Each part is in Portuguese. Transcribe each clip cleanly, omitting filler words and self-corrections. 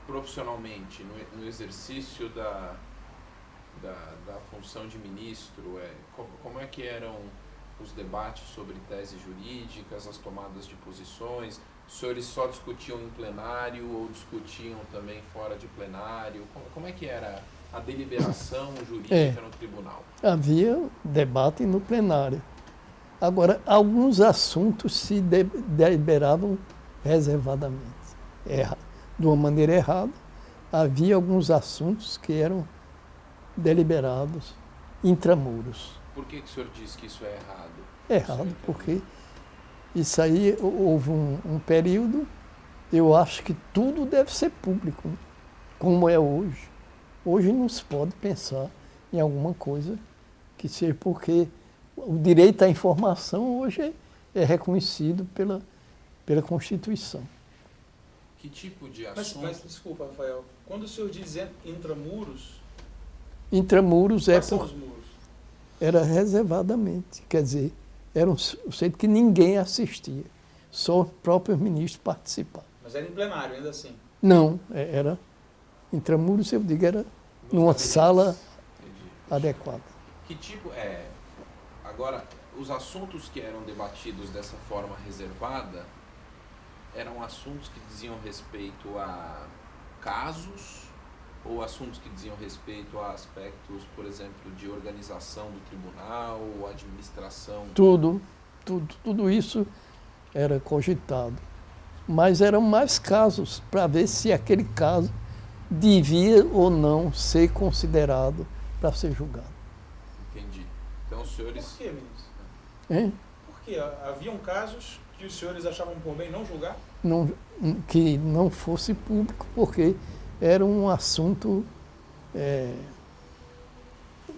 profissionalmente, no exercício da função de ministro, como é que eram os debates sobre teses jurídicas, as tomadas de posições? Os senhores só discutiam em plenário ou discutiam também fora de plenário? Como é que era a deliberação jurídica no tribunal? Havia debate no plenário. Agora, alguns assuntos se deliberavam reservadamente, de uma maneira errada. Havia alguns assuntos que eram deliberados intramuros. Por que o senhor diz que isso é errado? Errado, porque isso aí houve um período, eu acho que tudo deve ser público, né? Como é hoje. Hoje não se pode pensar em alguma coisa que seja, porque o direito à informação hoje é reconhecido pela Constituição. Que tipo de assunto? Mas desculpa, Rafael, quando o senhor diz intramuros, Intramuros quais são os muros? era reservadamente, quer dizer, era um jeito que ninguém assistia, só os próprios ministros participavam. Mas era em plenário, ainda assim. Não, era intramuros, eu digo, era numa sala adequada. Que tipo Agora, os assuntos que eram debatidos dessa forma reservada eram assuntos que diziam respeito a casos ou assuntos que diziam respeito a aspectos, por exemplo, de organização do tribunal, administração? Tudo isso era cogitado. Mas eram mais casos para ver se aquele caso devia ou não ser considerado para ser julgado. Entendi. Então, os senhores... Por que, ministro? Hein? Por que? Haviam casos que os senhores achavam por bem não julgar? Não, que não fosse público, porque era um assunto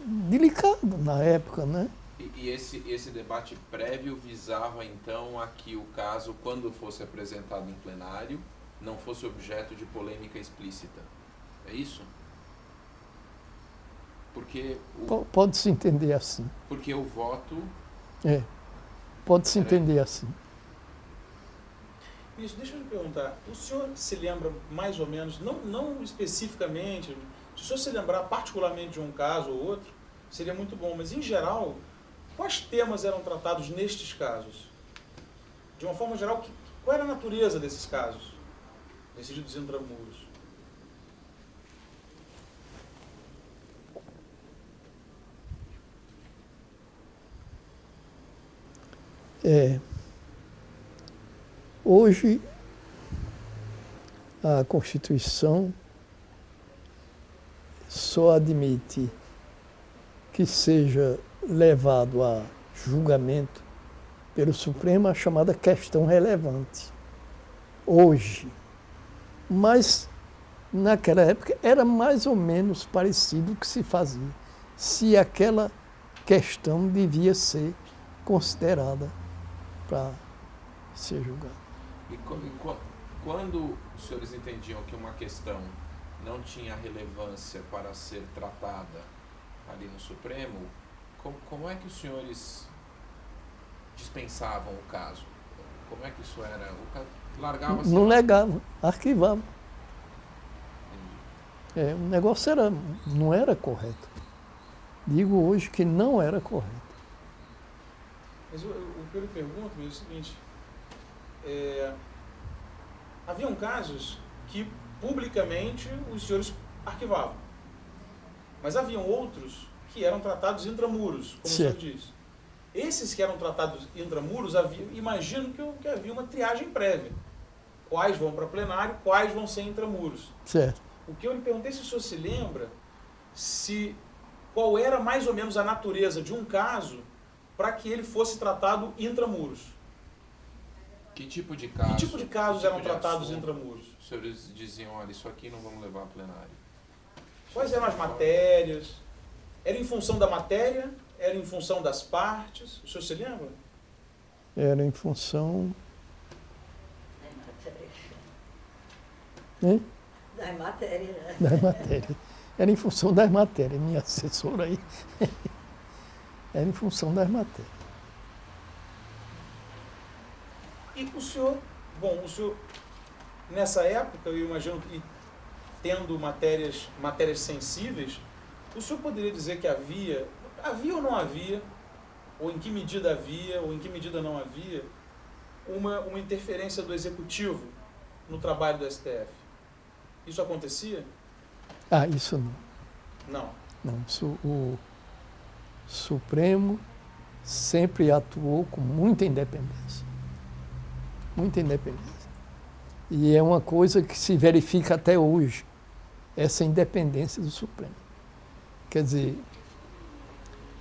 delicado na época, né? E esse debate prévio visava, então, a que o caso, quando fosse apresentado em plenário, não fosse objeto de polêmica explícita. É isso? Porque Pode-se entender assim. Porque o voto... Pode-se entender assim. Isso, deixa eu lhe perguntar, o senhor se lembra mais ou menos, não especificamente, se o senhor se lembrar particularmente de um caso ou outro, seria muito bom, mas em geral, quais temas eram tratados nestes casos? De uma forma geral, qual era a natureza desses casos, decididos intramuros? Hoje, a Constituição só admite que seja levado a julgamento pelo Supremo a chamada questão relevante. Hoje. Mas, naquela época, era mais ou menos parecido o que se fazia. Se aquela questão devia ser considerada para ser julgada. E quando os senhores entendiam que uma questão não tinha relevância para ser tratada ali no Supremo, como é que os senhores dispensavam o caso? Como é que isso era? Largava-se? Não negava, arquivava. O negócio não era correto. Digo hoje que não era correto. Mas o que eu lhe pergunto é o seguinte, haviam casos que publicamente os senhores arquivavam, mas haviam outros que eram tratados intramuros, como certo. O senhor diz. Esses que eram tratados intramuros, imagino que havia uma triagem prévia. Quais vão para plenário, quais vão ser intramuros. Certo. O que eu lhe perguntei, se o senhor se lembra, qual era mais ou menos a natureza de um caso para que ele fosse tratado intramuros. Que tipo de casos? Que tipo de casos eram tratados intramuros? Os senhores diziam, olha, isso aqui não vamos levar a plenário. Quais eram as matérias? Era em função da matéria? Era em função das partes? O senhor se lembra? Era em função... Hein? Das matérias, né? Das matérias. Era em função das matérias. Minha assessora aí... Era em função das matérias. E o senhor, nessa época, eu imagino que tendo matérias sensíveis, o senhor poderia dizer que havia ou não havia, ou em que medida havia, ou em que medida não havia, uma interferência do Executivo no trabalho do STF? Isso acontecia? Isso não. Não. Não. O Supremo sempre atuou com muita independência. Muita independência. E é uma coisa que se verifica até hoje, essa independência do Supremo. Quer dizer,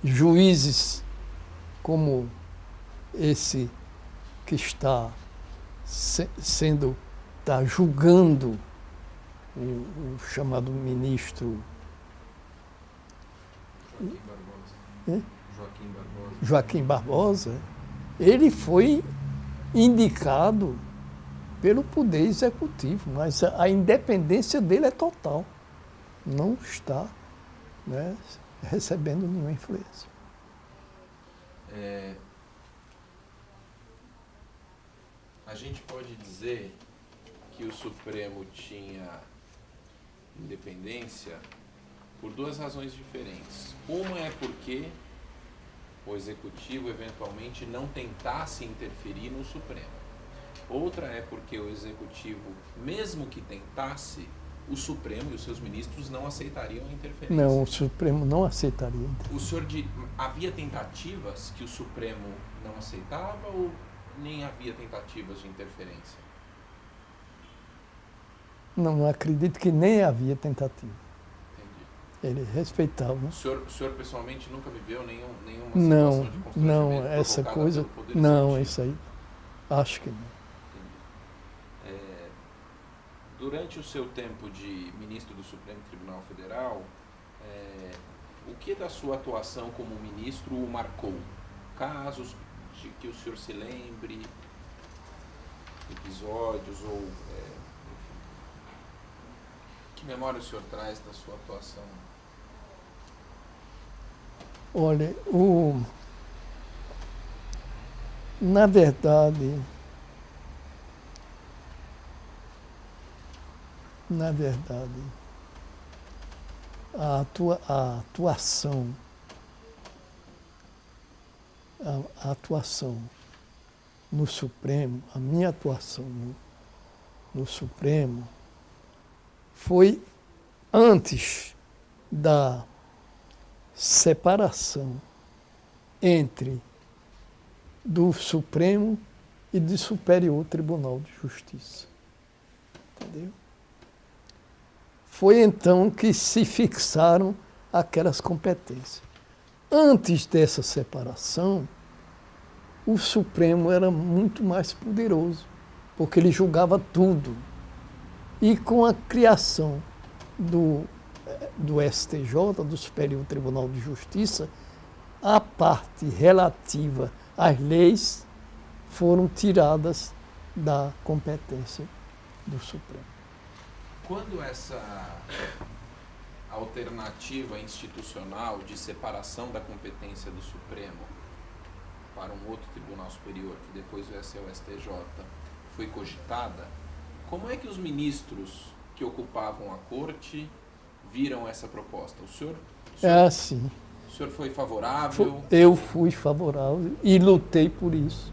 juízes como esse que está julgando o chamado ministro Joaquim Barbosa, ele foi indicado pelo Poder Executivo, mas a independência dele é total. Não está, né, recebendo nenhuma influência. A gente pode dizer que o Supremo tinha independência por duas razões diferentes. Uma é porque o Executivo eventualmente não tentasse interferir no Supremo. Outra é porque o Executivo, mesmo que tentasse, o Supremo e os seus ministros não aceitariam a interferência. Não, o Supremo não aceitaria. O senhor havia tentativas que o Supremo não aceitava ou nem havia tentativas de interferência? Não, acredito que nem havia tentativa. Entendi. Ele respeitava. O senhor pessoalmente nunca viveu nenhuma Não, situação de constrangimento não, essa provocada coisa, pelo Poder não, Executivo? isso aí, acho que não. Entendi. Durante o seu tempo de ministro do Supremo Tribunal Federal, o que da sua atuação como ministro o marcou? Casos de que o senhor se lembre, episódios ou... que memória o senhor traz da sua atuação? Olha, na verdade, a atuação no Supremo, a minha atuação no Supremo foi antes da separação entre do Supremo e do Superior Tribunal de Justiça. Entendeu? Foi então que se fixaram aquelas competências. Antes dessa separação, o Supremo era muito mais poderoso, porque ele julgava tudo. E com a criação do STJ, do Superior Tribunal de Justiça, a parte relativa às leis foram tiradas da competência do Supremo. Quando essa alternativa institucional de separação da competência do Supremo para um outro tribunal superior, que depois vai ser o STJ, foi cogitada, como é que os ministros que ocupavam a corte viram essa proposta? O senhor Sim. O senhor foi favorável? Eu fui favorável e lutei por isso,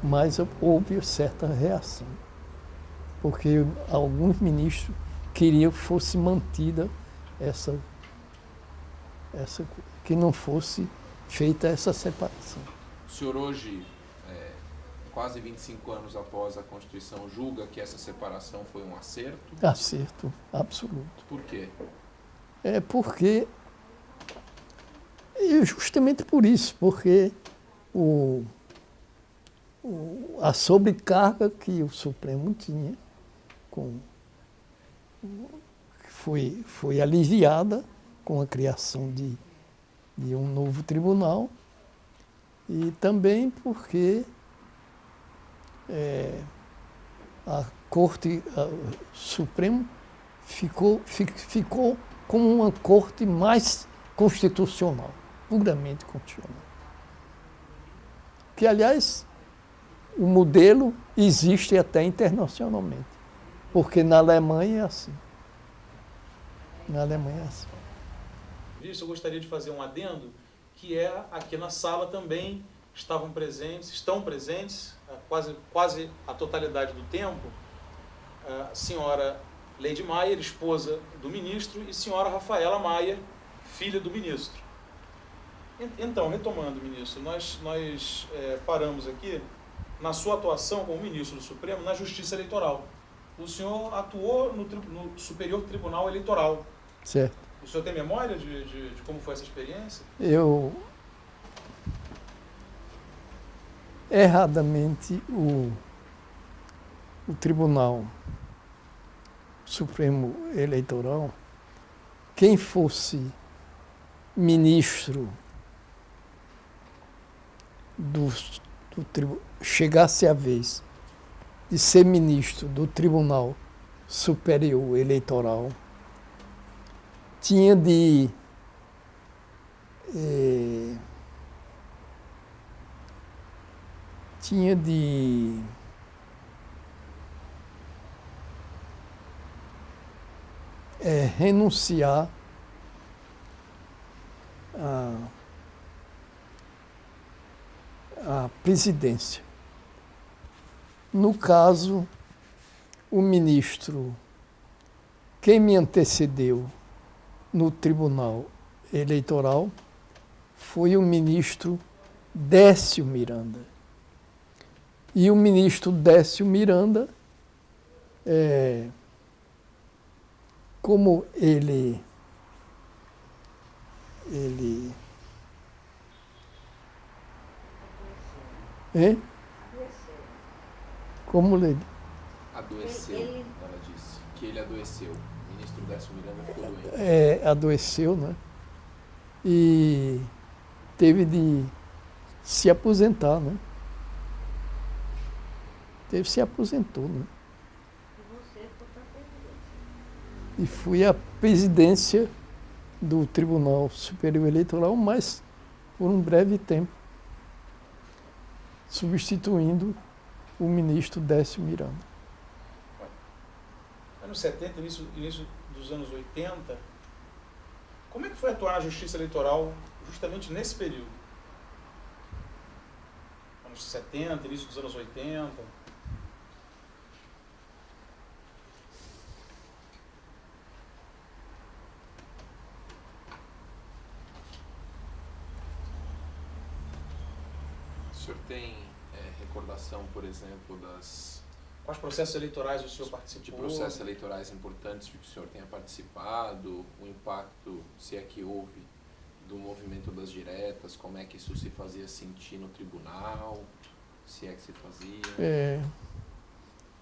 mas houve certa reação, porque alguns ministros queriam que fosse mantida que não fosse feita essa separação. O senhor hoje, quase 25 anos após a Constituição, julga que essa separação foi um acerto? Acerto, absoluto. Por quê? Justamente por isso, porque a sobrecarga que o Supremo tinha foi aliviada com a criação de um novo tribunal e também porque a Corte Supremo ficou como uma corte mais constitucional, puramente constitucional. Que, aliás, o modelo existe até internacionalmente, porque na Alemanha é assim. Na Alemanha é assim. Isso, eu gostaria de fazer um adendo, que é aqui na sala também estão presentes, quase a totalidade do tempo, a senhora Leide Maier, esposa do ministro, e senhora Rafaela Maier, filha do ministro. Então, retomando, ministro, nós paramos aqui na sua atuação como ministro do Supremo na Justiça Eleitoral. O senhor atuou no Superior Tribunal Eleitoral. Certo. O senhor tem memória de como foi essa experiência? Erradamente, o Tribunal Supremo Eleitoral, quem fosse ministro chegasse a vez de ser ministro do Tribunal Superior Eleitoral, tinha de renunciar à presidência. No caso, o ministro, quem me antecedeu no Tribunal Eleitoral foi o ministro Décio Miranda. E o ministro Décio Miranda, como ele hein? Como ele Adoeceu, ela disse. Que ele adoeceu. O ministro Décio Miranda ficou doente. Adoeceu, né? E teve de se aposentar, né? Se aposentou, né? E fui à presidência do Tribunal Superior Eleitoral, mas por um breve tempo, substituindo o ministro Décio Miranda. Anos 70, início dos anos 80, como é que foi atuar na Justiça Eleitoral justamente nesse período? Anos 70, início dos anos 80... O senhor tem recordação, por exemplo, Quais processos eleitorais o senhor participou? de processos eleitorais importantes de que o senhor tenha participado, o impacto, se é que houve, do movimento das diretas, como é que isso se fazia sentir no tribunal, se é que se fazia?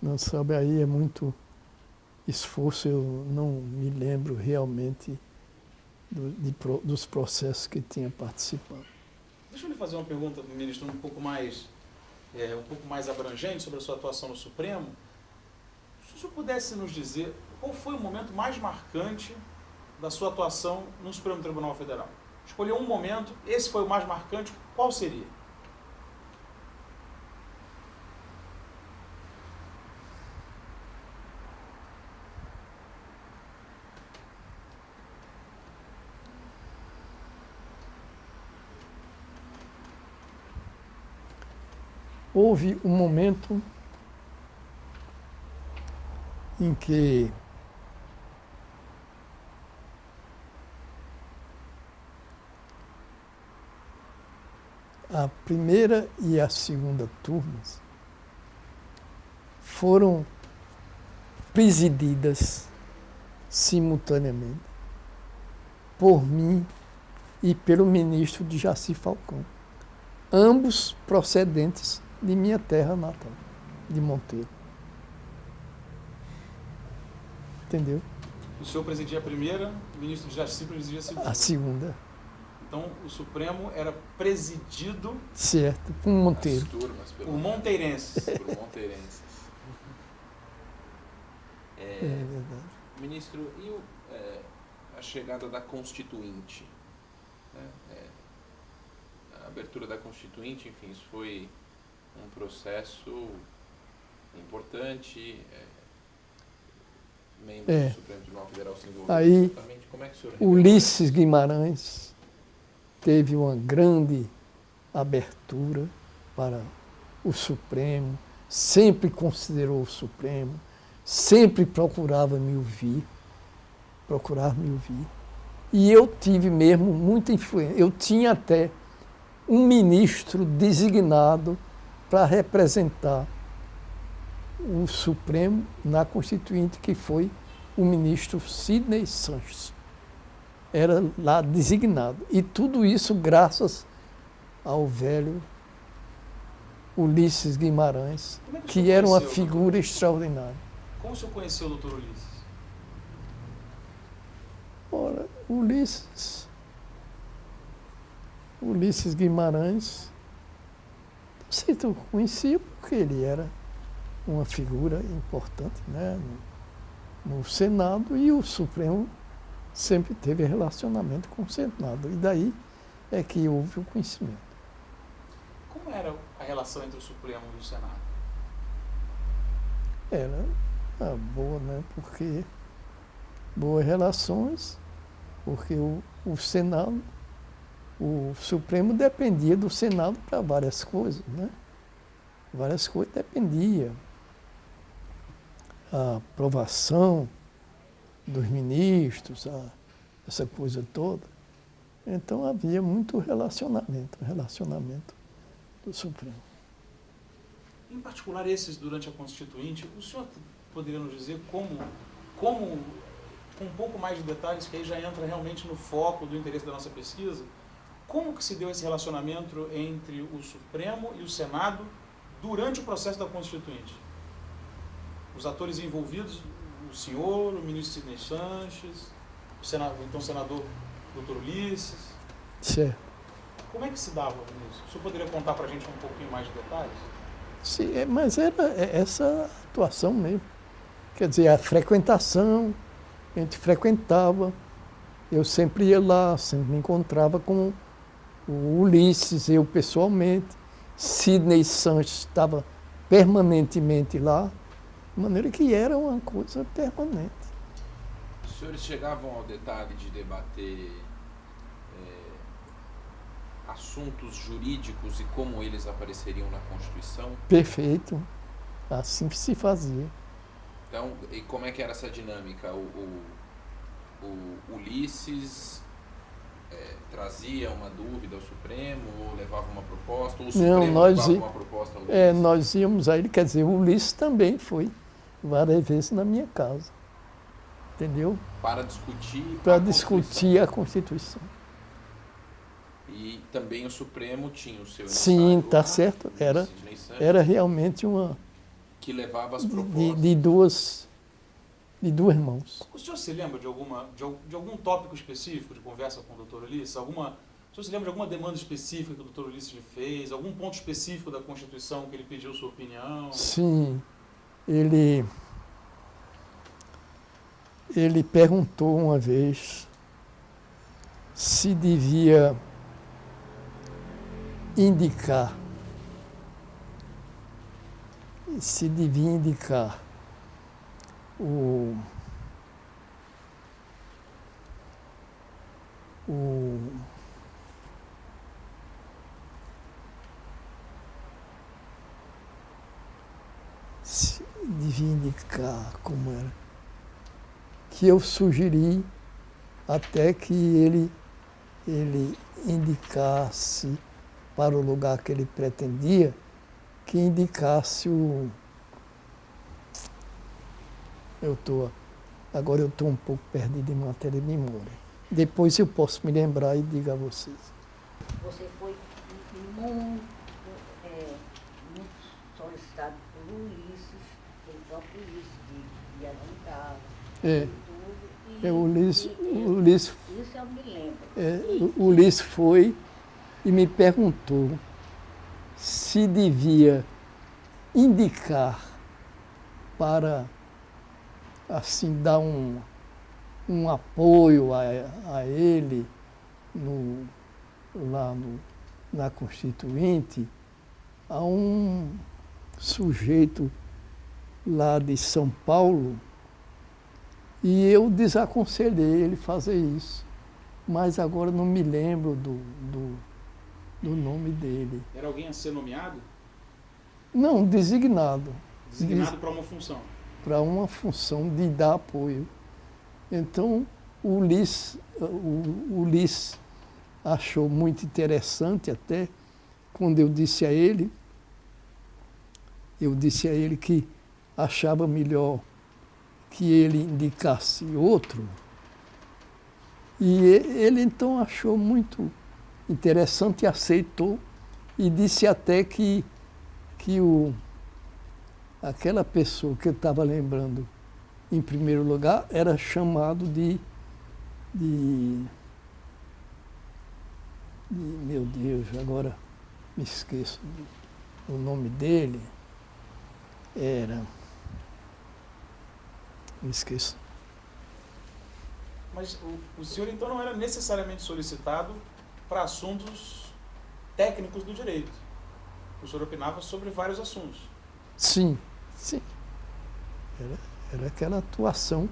Não sabe, aí é muito esforço, eu não me lembro realmente dos processos que tinha participado. Deixa eu lhe fazer uma pergunta, ministro, um pouco mais abrangente sobre a sua atuação no Supremo. Se o senhor pudesse nos dizer qual foi o momento mais marcante da sua atuação no Supremo Tribunal Federal. Escolheu um momento, esse foi o mais marcante, qual seria? Houve um momento em que a primeira e a segunda turmas foram presididas simultaneamente por mim e pelo ministro de Jaci Falcão, ambos procedentes de minha terra natal, de Monteiro. Entendeu? O senhor presidia a primeira, o ministro de Jaci presidia a segunda. A segunda. Então, o Supremo era presidido... Certo, por Monteiro. As turmas, por monteirenses. Por monteirenses. É verdade. Ministro, e a chegada da Constituinte? Né? A abertura da Constituinte, enfim, isso foi um processo importante, membros É. do Supremo Tribunal Federal se envolveram Aí, exatamente? Como é que o senhor revelou Ulisses Guimarães teve uma grande abertura para o Supremo, sempre considerou o Supremo, sempre procurava me ouvir, E eu tive mesmo muita influência. Eu tinha até um ministro designado para representar o Supremo na Constituinte, que foi o ministro Sidney Sanches. Era lá designado. E tudo isso graças ao velho Ulisses Guimarães, Como é que o que senhor era uma conheceu, figura extraordinária. Como o senhor conheceu o doutor Ulisses? Ora, Ulisses Guimarães, não sei se eu conhecia, porque ele era uma figura importante, né, no Senado, e o Supremo sempre teve relacionamento com o Senado. E daí é que houve o conhecimento. Como era a relação entre o Supremo e o Senado? Era boa, né, porque boas relações, porque o Senado, o Supremo dependia do Senado para várias coisas, né? Várias coisas dependia. A aprovação dos ministros, essa coisa toda. Então havia muito relacionamento do Supremo. Em particular, esses durante a Constituinte, o senhor poderia nos dizer como, com um pouco mais de detalhes, que aí já entra realmente no foco do interesse da nossa pesquisa, como que se deu esse relacionamento entre o Supremo e o Senado durante o processo da Constituinte? Os atores envolvidos, o senhor, o ministro Sidney Sanches, então o senador Dr. Ulisses. Certo. Como é que se dava isso? O senhor poderia contar para a gente um pouquinho mais de detalhes? Sim, mas era essa atuação mesmo. Quer dizer, a frequentação, a gente frequentava, eu sempre ia lá, sempre me encontrava com o Ulisses, eu pessoalmente, Sidney Sanches estava permanentemente lá, de maneira que era uma coisa permanente. Os senhores chegavam ao detalhe de debater assuntos jurídicos e como eles apareceriam na Constituição? Perfeito, assim que se fazia. Então, e como é que era essa dinâmica? O Ulisses trazia uma dúvida ao Supremo, ou levava uma proposta, ou o Supremo levava uma proposta ao Ulisses? Nós íamos a ele, quer dizer, o Ulisses também foi várias vezes na minha casa, entendeu? Para discutir A Constituição. E também o Supremo tinha o seu Sim, emissário tá lá, certo. o Sidney Sanches, Era realmente uma que levava as propostas. de duas mãos. O senhor se lembra de algum tópico específico de conversa com o Dr. Ulisses? O senhor se lembra de alguma demanda específica que o Dr. Ulisses lhe fez? Algum ponto específico da Constituição que ele pediu sua opinião? Sim, ele perguntou uma vez se devia indicar como era, que eu sugeri até que ele indicasse para o lugar que ele pretendia, que indicasse agora eu estou um pouco perdido em matéria de memória. Depois eu posso me lembrar e digo a vocês. Você foi muito solicitado por Ulisses, pelo próprio Ulisses, de adiantar, tudo. Ulisses, isso eu me lembro. O Ulisses foi e me perguntou se devia indicar para, assim, dar um apoio a ele na Constituinte, a um sujeito lá de São Paulo, E eu desaconselhei ele fazer isso. Mas agora não me lembro do nome dele. Era alguém a ser nomeado? Não, designado. Designado para uma função. Para uma função de dar apoio. Então, o Ulisses achou muito interessante até quando eu disse a ele que achava melhor que ele indicasse outro. E ele então achou muito interessante e aceitou e disse até que aquela pessoa que eu estava lembrando em primeiro lugar era chamado de meu Deus, agora me esqueço o nome dele, me esqueço. Mas o senhor então não era necessariamente solicitado para assuntos técnicos do direito. O senhor opinava sobre vários assuntos. Sim. Era aquela atuação,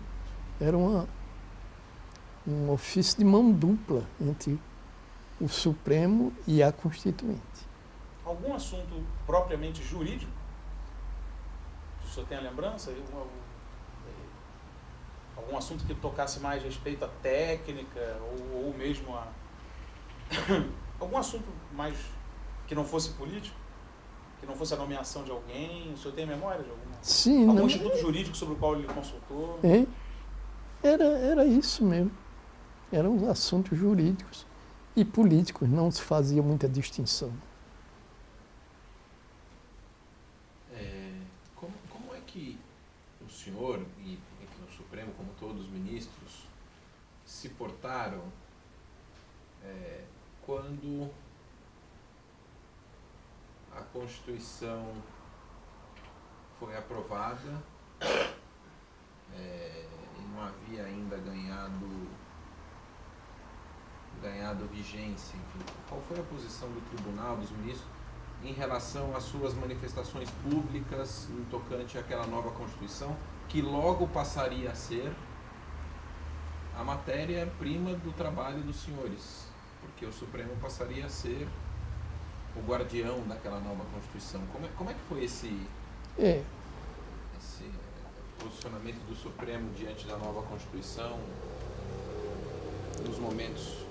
era um ofício de mão dupla entre o Supremo e a Constituinte. Algum assunto propriamente jurídico? O senhor tem a lembrança? Algum assunto que tocasse mais respeito à técnica ou mesmo a... algum assunto mais que não fosse político? Que não fosse a nomeação de alguém? O senhor tem memória de alguma? Sim. Algum instituto jurídico sobre o qual ele consultou? Era isso mesmo. Eram assuntos jurídicos e políticos, não se fazia muita distinção. Como é que o senhor e o Supremo, como todos os ministros, se portaram quando a Constituição foi aprovada e não havia ainda ganhado vigência, enfim? Qual foi a posição do Tribunal, dos ministros, em relação às suas manifestações públicas no tocante àquela nova Constituição, que logo passaria a ser a matéria-prima do trabalho dos senhores, porque o Supremo passaria a ser o guardião daquela nova Constituição? Como é que foi esse posicionamento do Supremo diante da nova Constituição nos momentos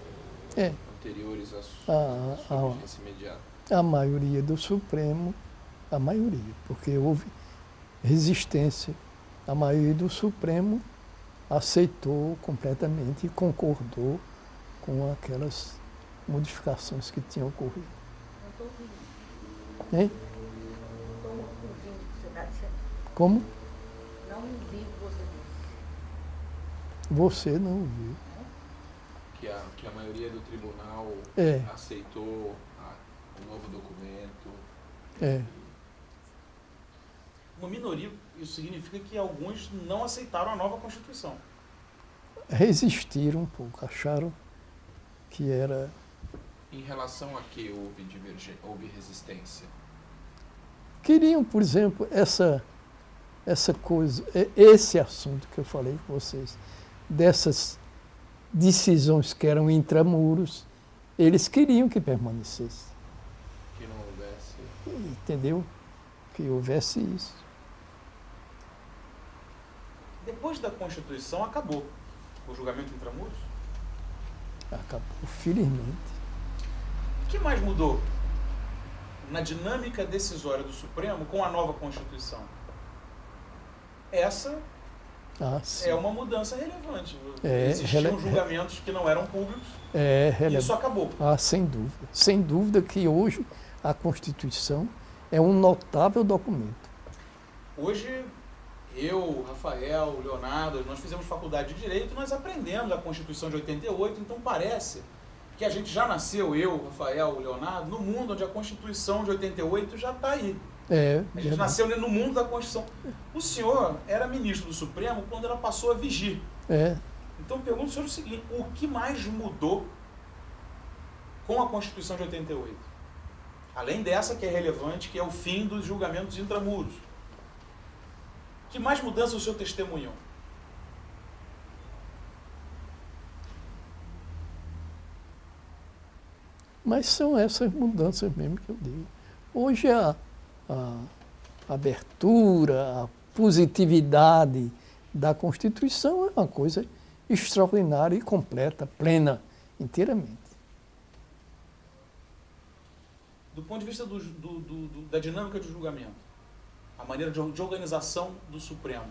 anteriores à sua vigência imediata? A maioria do Supremo, porque houve resistência, a maioria do Supremo aceitou completamente e concordou com aquelas modificações que tinham ocorrido. Não estou ouvindo. Hein? Não estou ouvindo o que você está dizendo. Como? Não ouvi o que você disse. Você não ouviu. Que a maioria do tribunal aceitou o novo documento. Uma minoria, isso significa que alguns não aceitaram a nova Constituição. Resistiram um pouco, acharam que era... Em relação a que houve resistência? Queriam, por exemplo, essa coisa, esse assunto que eu falei com vocês, dessas decisões que eram intramuros, eles queriam que permanecesse. Que não houvesse. Entendeu? Que houvesse isso. Depois da Constituição, acabou o julgamento intramuros? Acabou, felizmente. O que mais mudou na dinâmica decisória do Supremo com a nova Constituição? Essa é uma mudança relevante. Existiam julgamentos que não eram públicos e isso acabou. Sem dúvida. Sem dúvida que hoje a Constituição é um notável documento. Hoje, eu, Rafael, Leonardo, nós fizemos faculdade de Direito, nós aprendemos a Constituição de 88, então parece que a gente já nasceu, eu, Rafael, Leonardo, no mundo onde a Constituição de 88 já está aí. A gente nasceu no mundo da Constituição. O senhor era ministro do Supremo quando ela passou a vigir. Então eu pergunto ao senhor o seguinte, o que mais mudou com a Constituição de 88? Além dessa que é relevante, que é o fim dos julgamentos intramuros. Que mais mudanças o senhor testemunhou? Mas são essas mudanças mesmo que eu digo. Hoje a abertura, a positividade da Constituição é uma coisa extraordinária e completa, plena, inteiramente. Do ponto de vista da dinâmica de julgamento, a maneira de organização do Supremo,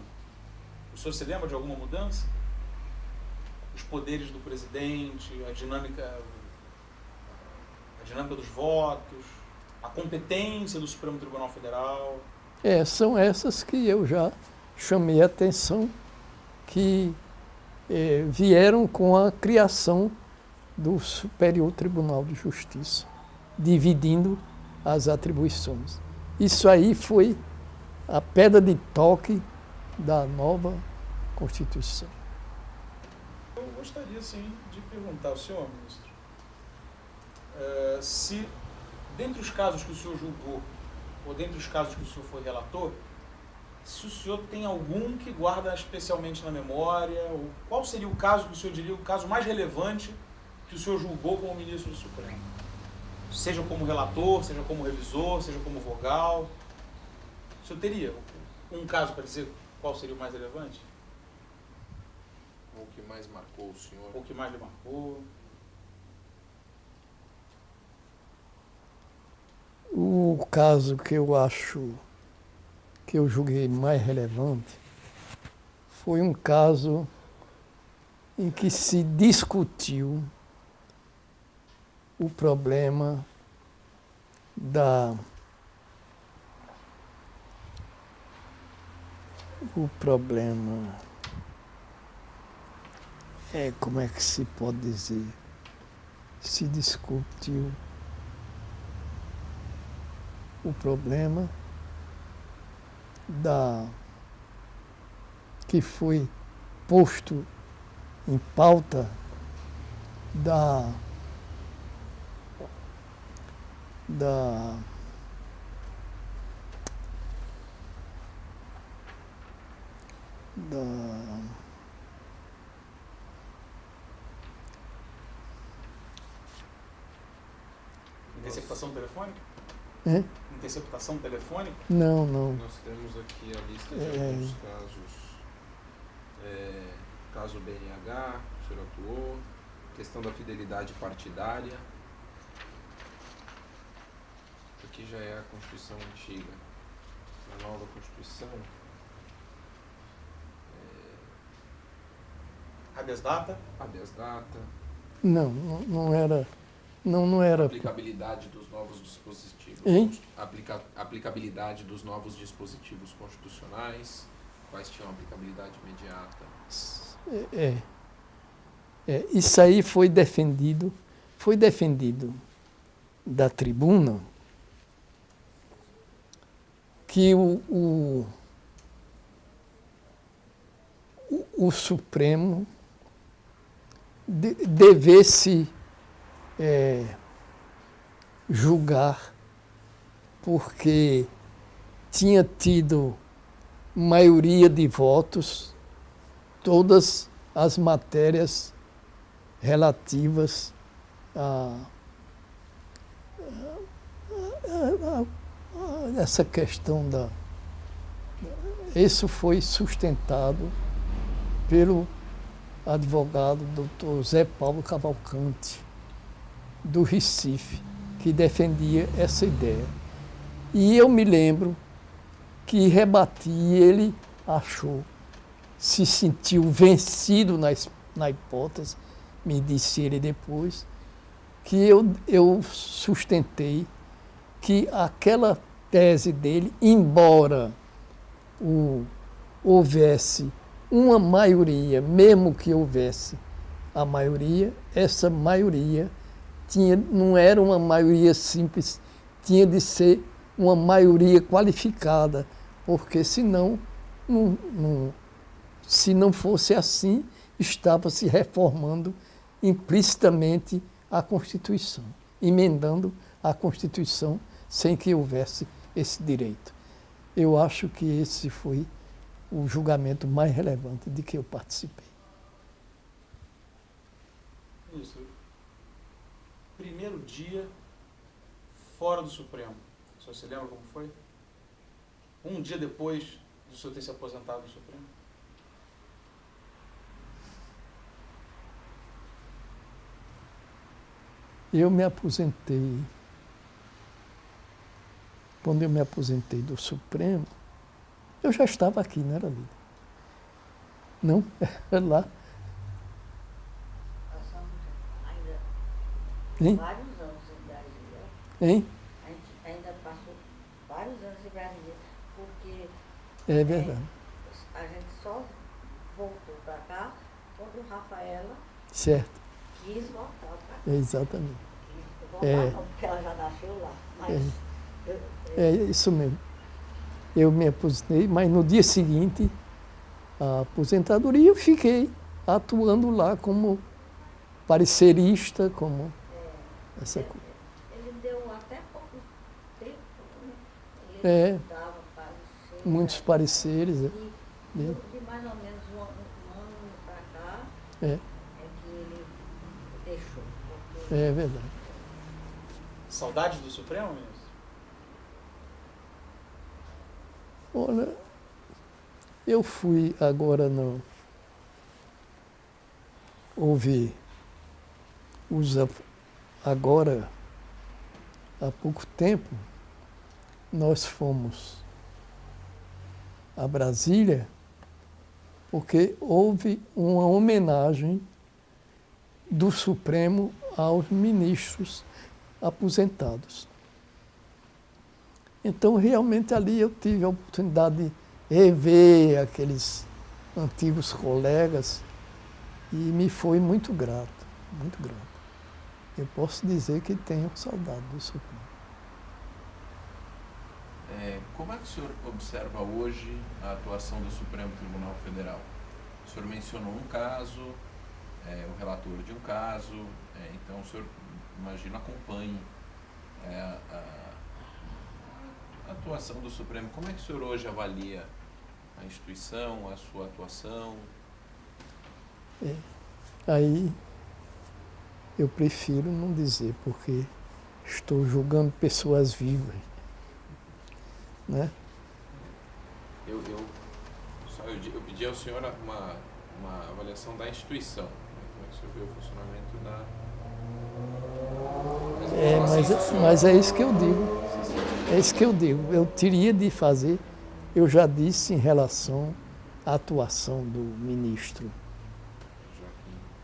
o senhor se lembra de alguma mudança? Os poderes do presidente, a dinâmica dos votos, a competência do Supremo Tribunal Federal. São essas que eu já chamei a atenção, que vieram com a criação do Superior Tribunal de Justiça, dividindo as atribuições. Isso aí foi a pedra de toque da nova Constituição. Eu gostaria, sim, de perguntar ao senhor, ministro, se, dentre os casos que o senhor julgou, ou dentre os casos que o senhor foi relator, se o senhor tem algum que guarda especialmente na memória, ou qual seria o caso que o senhor diria, o caso mais relevante que o senhor julgou como ministro do Supremo? Seja como relator, seja como revisor, seja como vogal. O senhor teria um caso para dizer qual seria o mais relevante? O que mais marcou o senhor? Ou o que mais lhe marcou? O caso que eu acho que eu julguei mais relevante foi um caso em que se discutiu o problema como é que se pode dizer? Se discutiu o problema que foi posto em pauta da Interceptação telefônica? É? Interceptação telefônica? Não. Nós temos aqui a lista de alguns casos. Caso BNH, o senhor atuou. Questão da fidelidade partidária. Aqui já é a Constituição antiga. A nova Constituição. Habeas data? Habeas data. Não era. Não era. Aplicabilidade dos novos dispositivos. Hein? Aplicabilidade dos novos dispositivos constitucionais. Quais tinham aplicabilidade imediata? Isso aí foi defendido da tribuna que o Supremo devesse julgar, porque tinha tido maioria de votos todas as matérias relativas a essa questão Isso foi sustentado pelo advogado Dr. Zé Paulo Cavalcante, do Recife, que defendia essa ideia. E eu me lembro que rebati, e ele achou, se sentiu vencido na hipótese, me disse ele depois, que eu sustentei que aquela tese dele, embora houvesse uma maioria, mesmo que houvesse a maioria, essa maioria não era uma maioria simples, tinha de ser uma maioria qualificada, porque senão, se não fosse assim, estava se reformando implicitamente a Constituição, emendando a Constituição sem que houvesse esse direito. Eu acho que esse foi o julgamento mais relevante de que eu participei. Isso. primeiro dia fora do Supremo? O senhor se lembra como foi? Um dia depois do senhor ter se aposentado do Supremo? Eu me aposentei. Quando eu me aposentei do Supremo, eu já estava aqui, não era ali? Não? Era lá. Passamos ainda Hein? vários anos em Brasília. Hein? A gente ainda passou vários anos em Brasília, porque É verdade. a gente só voltou para cá quando Rafaela Certo. quis voltar para cá. Exatamente. Quis voltar É. não, porque ela já nasceu lá. Mas É isso mesmo. Eu me aposentei, mas no dia seguinte, a aposentadoria, eu fiquei atuando lá como parecerista, como essa coisa. ele deu até pouco tempo, né? É. Ele dava parecer. Muitos pareceres. E de mais ou menos um ano para cá É, é que ele deixou. Porque é verdade. Saudades do Supremo, ministro? Olha, eu fui agora no. Houve agora, há pouco tempo, nós fomos a Brasília porque houve uma homenagem do Supremo aos ministros aposentados. Então, realmente, ali eu tive a oportunidade de rever aqueles antigos colegas e me foi muito grato, muito grato. Eu posso dizer que tenho saudade do Supremo. Como é que o senhor observa hoje a atuação do Supremo Tribunal Federal? O senhor mencionou um caso, o relator de um caso, então o senhor, imagino, acompanhe a atuação do Supremo. Como é que o senhor hoje avalia a instituição, a sua atuação? Aí eu prefiro não dizer, porque estou julgando pessoas vivas, né? Eu pedi ao senhor uma avaliação da instituição. Né? Como é que o senhor vê o funcionamento da... Mas é isso que eu digo. É isso que eu digo. Eu teria de fazer, eu já disse em relação à atuação do ministro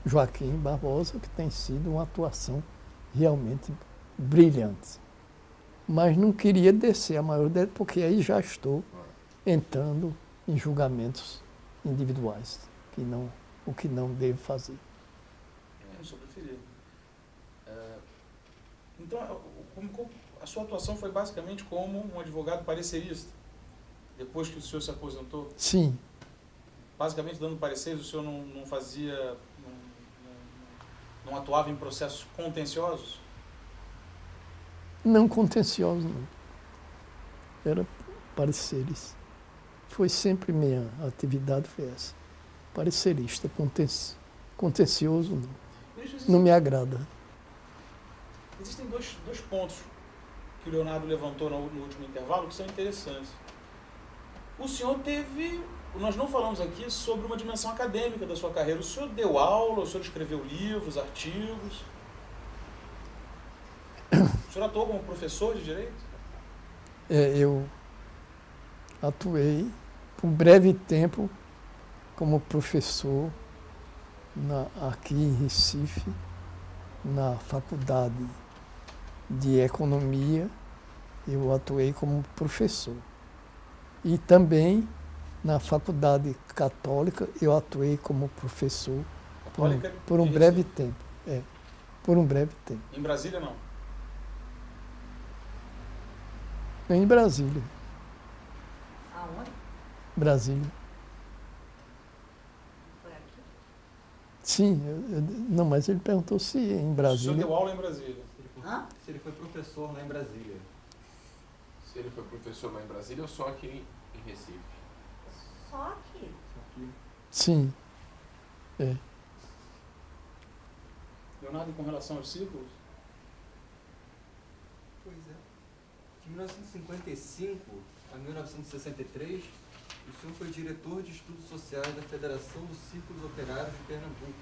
Joaquim Barbosa, que tem sido uma atuação realmente brilhante. Mas não queria descer a maior dela, porque aí já estou entrando em julgamentos individuais, o que não devo fazer. Eu só preferia. Então, a sua atuação foi basicamente como um advogado parecerista, depois que o senhor se aposentou? Sim, Basicamente dando pareceres, o senhor não fazia, não atuava em processos contenciosos? não contencioso, não. Era pareceres. Foi sempre minha atividade, foi essa. Parecerista, contencioso, não. Não me agrada. Existem dois pontos que o Leonardo levantou no último intervalo que são interessantes. O senhor nós não falamos aqui sobre uma dimensão acadêmica da sua carreira. O senhor deu aula, o senhor escreveu livros, artigos. O senhor atuou como professor de direito? Eu atuei por um breve tempo como professor aqui em Recife, na Faculdade de Economia. Eu atuei como professor. E também na Faculdade Católica eu atuei como professor por um breve tempo. Por um breve tempo. Em Brasília, não? Em Brasília. aonde? Brasília. Foi aqui? Sim, não, mas ele perguntou se em O senhor Brasília. deu aula em Brasília? Hã? Se ele foi professor lá em Brasília. Se ele foi professor lá em Brasília ou só aqui em Recife? Só aqui. Sim. Leonardo, com relação aos círculos? Pois é. De 1955 a 1963, o senhor foi diretor de Estudos Sociais da Federação dos Círculos Operários de Pernambuco.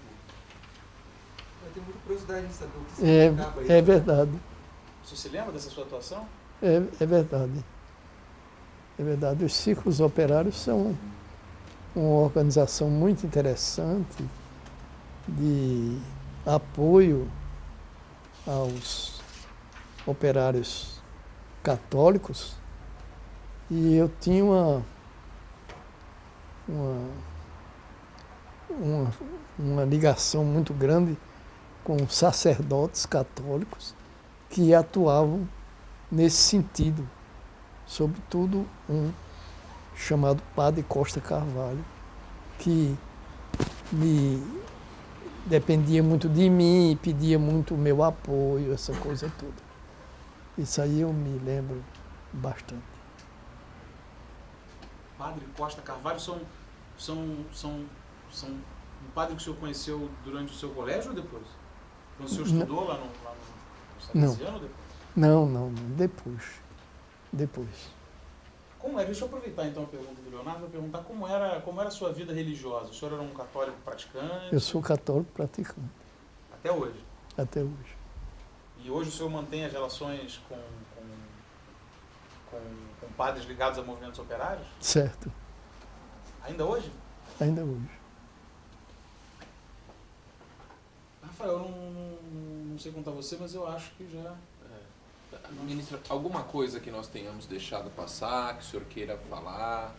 Eu tenho muita curiosidade em saber o que significava isso. É verdade. Você se lembra dessa sua atuação? É verdade. É verdade. Os círculos operários são uma organização muito interessante de apoio aos operários católicos, e eu tinha uma ligação muito grande com sacerdotes católicos que atuavam nesse sentido, sobretudo um chamado Padre Costa Carvalho, que dependia muito de mim, pedia muito o meu apoio, essa coisa toda. Isso aí eu me lembro bastante. Padre Costa Carvalho são um padre que o senhor conheceu durante o seu colégio ou depois? Quando o senhor estudou lá no Salesiano ou depois? Não, depois. Como é? Deixa eu aproveitar então a pergunta do Leonardo para perguntar como era a sua vida religiosa. O senhor era um católico praticante? Eu sou católico praticante, Até hoje? até hoje. E hoje o senhor mantém as relações com padres ligados a movimentos operários? Certo, Ainda hoje? ainda hoje. Rafael, eu não sei contar você, mas eu acho que já... Ministro, alguma coisa que nós tenhamos deixado passar, que o senhor queira falar?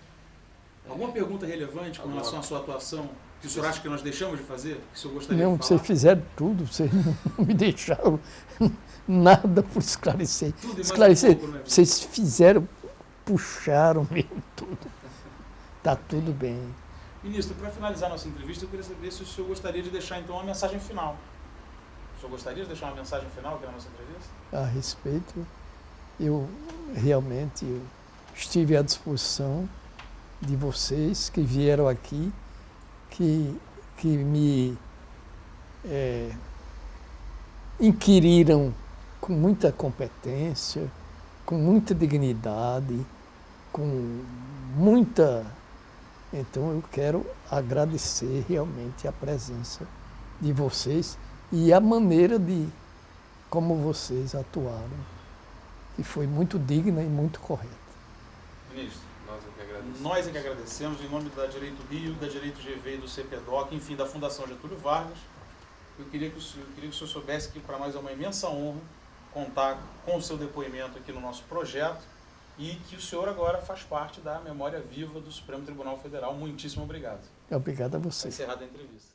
Alguma pergunta relevante com Alguma- relação à sua atuação que o senhor acha que nós deixamos de fazer? Que o senhor gostaria Não, de vocês falar? fizeram tudo, vocês não me deixaram nada por esclarecer. Tudo e mais Esclarecer, um pouco, né? vocês fizeram, puxaram mesmo tudo. Tá tudo bem. Ministro, para finalizar nossa entrevista, eu queria saber se o senhor gostaria de deixar então uma mensagem final. O senhor gostaria de deixar uma mensagem final aqui na nossa entrevista? A respeito, eu estive à disposição de vocês que vieram aqui, que me inquiriram com muita competência, com muita dignidade, com muita... Então eu quero agradecer realmente a presença de vocês e a maneira de como vocês atuaram, que foi muito digna e muito correta. Ministro, Nós é que agradecemos. nós é que agradecemos em nome da Direito Rio, da Direito GV e do CPDOC, enfim, da Fundação Getúlio Vargas. Eu queria que o senhor soubesse que para nós é uma imensa honra contar com o seu depoimento aqui no nosso projeto e que o senhor agora faz parte da memória viva do Supremo Tribunal Federal. Muitíssimo obrigado. Obrigado a Está vocês. encerrada a entrevista.